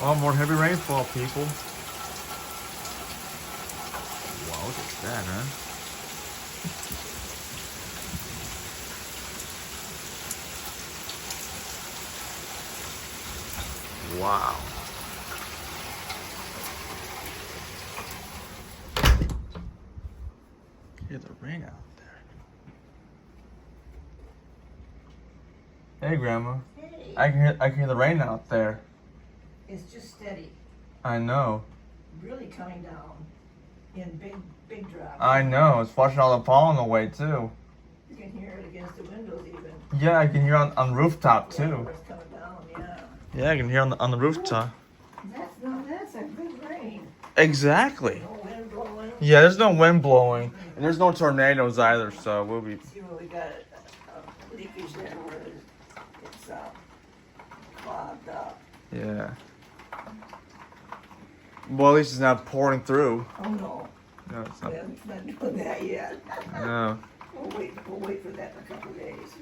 Oh, more heavy rainfall, people. Wow, look at that, huh? Wow. Hear the rain out there. Hey, Grandma. Hey. I can hear the rain out there. It's just steady. I know. Really coming down in big drops. I know. It's flushing all the pollen away too. You can hear it against the windows even. Yeah, I can hear on the rooftop Yeah, too. where it's coming down, yeah. Yeah, I can hear on the rooftop. That's a good rain. Exactly. No wind blowing. Yeah, there's no wind blowing, and there's no tornadoes either, so we'll be. See where we got a leakage there where it's clogged up. Yeah. Well, at least it's not pouring through. Oh no. No, it's not. It's not doing that yet. No, We'll wait for that in a couple of days.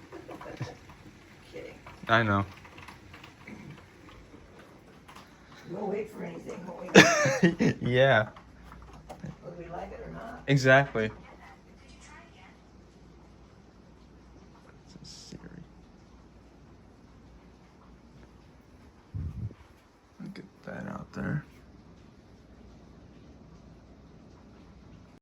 Kidding. I know. We'll wait for anything, won't we? Yeah, Whether we like it or not. exactly. This is Siri. Look at that out there.